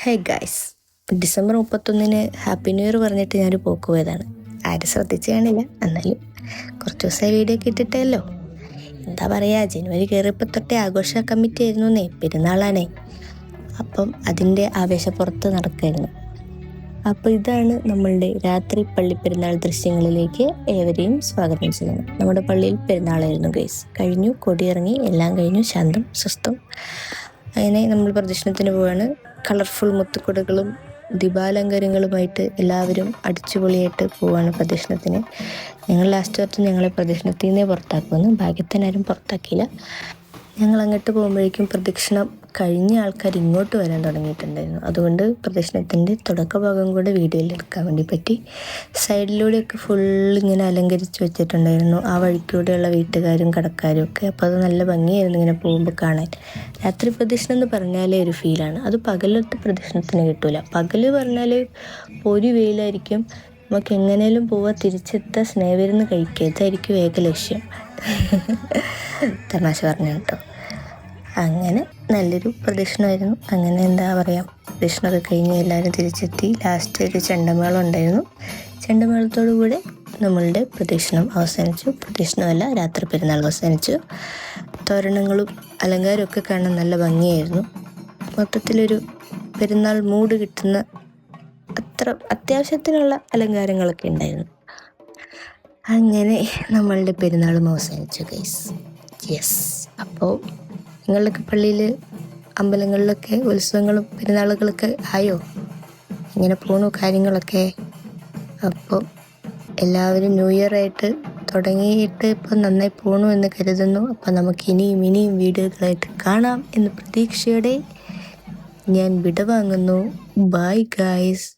Hey guys, December 31 happy new year പറഞ്ഞിട്ട് ഞാനൊരു പോക്ക് പോയതാണ്. ആരും ശ്രദ്ധിച്ച് കാണില്ല, എന്നാലും കുറച്ച് ദിവസമായി വീഡിയോ ഒക്കെ ഇട്ടിട്ടല്ലോ. എന്താ പറയുക, ജനുവരി കയറിയപ്പോൾ തൊട്ടേ ആഘോഷ കമ്മിറ്റി ആയിരുന്നു പെരുന്നാളാണേ. അപ്പം അതിൻ്റെ ആവേശപ്പുറത്ത് നടക്കായിരുന്നു. അപ്പോൾ ഇതാണ് നമ്മളുടെ രാത്രി പള്ളി പെരുന്നാൾ ദൃശ്യങ്ങളിലേക്ക് ഏവരെയും സ്വാഗതം ചെയ്യുന്നു. നമ്മുടെ പള്ളിയിൽ പെരുന്നാളായിരുന്നു ഗൈസ്. കഴിഞ്ഞു, കൊടിയിറങ്ങി, എല്ലാം കഴിഞ്ഞു, ശാന്തം സ്വസ്ഥം. അങ്ങനെ നമ്മൾ പ്രദക്ഷിണത്തിന് പോവാണ്. കളർഫുൾ മുത്തുക്കുടകളും ദീപാലങ്കാരങ്ങളുമായിട്ട് എല്ലാവരും അടിച്ചുപൊളിയായിട്ട് പോവാണ് പ്രദക്ഷിണത്തിന്. ഞങ്ങൾ ലാസ്റ്റ് വരെ ഞങ്ങളെ പ്രദക്ഷിണത്തിൽ നിന്നേ പുറത്താക്കുമെന്ന്. ഭാഗ്യത്തിനാരും പുറത്താക്കിയില്ല. ഞങ്ങൾ അങ്ങോട്ട് പോകുമ്പോഴേക്കും പ്രദക്ഷിണം കഴിഞ്ഞ ആൾക്കാർ ഇങ്ങോട്ട് വരാൻ തുടങ്ങിയിട്ടുണ്ടായിരുന്നു. അതുകൊണ്ട് പ്രദക്ഷിണത്തിൻ്റെ തുടക്ക ഭാഗം കൂടെ വീഡിയോയിൽ എടുക്കാൻ വേണ്ടി പറ്റി. സൈഡിലൂടെയൊക്കെ ഫുള്ളിങ്ങനെ അലങ്കരിച്ച് വെച്ചിട്ടുണ്ടായിരുന്നു, ആ വഴിക്കൂടെയുള്ള വീട്ടുകാരും കടക്കാരും ഒക്കെ. അപ്പോൾ അത് നല്ല ഭംഗിയായിരുന്നു ഇങ്ങനെ പോകുമ്പോൾ കാണാൻ. രാത്രി പ്രദക്ഷിണം എന്ന് പറഞ്ഞാലേ ഒരു ഫീലാണ്. അത് പകലത്തെ പ്രദക്ഷിണത്തിന് കിട്ടൂല. പകൽ പറഞ്ഞാൽ ഒരു വെയിലായിരിക്കും, നമുക്ക് എങ്ങനെയും പോവാൻ, തിരിച്ചെത്താൻ, സ്നേഹവിരുന്ന് കഴിക്കുക, ഇതായിരിക്കും ഏക ലക്ഷ്യം. തമാശ പറഞ്ഞു കേട്ടോ. അങ്ങനെ നല്ലൊരു പ്രദക്ഷിണമായിരുന്നു. അങ്ങനെ എന്താ പറയുക, പ്രദക്ഷിണമൊക്കെ കഴിഞ്ഞ് എല്ലാവരും തിരിച്ചെത്തി. ലാസ്റ്റ് ഒരു ചെണ്ടമേളം ഉണ്ടായിരുന്നു. ചെണ്ടമേളത്തോടു കൂടെ നമ്മളുടെ പ്രദക്ഷിണം അവസാനിച്ചു. പ്രദക്ഷിണമല്ല, രാത്രി പെരുന്നാൾ അവസാനിച്ചു. തോരണങ്ങളും അലങ്കാരവും ഒക്കെ കാണാൻ നല്ല ഭംഗിയായിരുന്നു. മൊത്തത്തിലൊരു പെരുന്നാൾ മൂഡ് കിട്ടുന്ന അത്ര അത്യാവശ്യത്തിനുള്ള അലങ്കാരങ്ങളൊക്കെ ഉണ്ടായിരുന്നു. അങ്ങനെ നമ്മളുടെ പെരുന്നാളും അവസാനിച്ചു ഗൈസ്. യെസ്. അപ്പോൾ നിങ്ങളുടെയൊക്കെ പള്ളിയിൽ, അമ്പലങ്ങളിലൊക്കെ ഉത്സവങ്ങളും പെരുന്നാളുകളൊക്കെ ആയോ? ഇങ്ങനെ പോണു കാര്യങ്ങളൊക്കെ. അപ്പോൾ എല്ലാവരും ന്യൂ ഇയർ ആയിട്ട് തുടങ്ങിയിട്ട് ഇപ്പം നന്നായി പോണു എന്ന് കരുതുന്നു. അപ്പം നമുക്ക് ഇനിയും വീഡിയോകളായിട്ട് കാണാം എന്ന പ്രതീക്ഷയോടെ ഞാൻ വിടവാങ്ങുന്നു. Bye guys.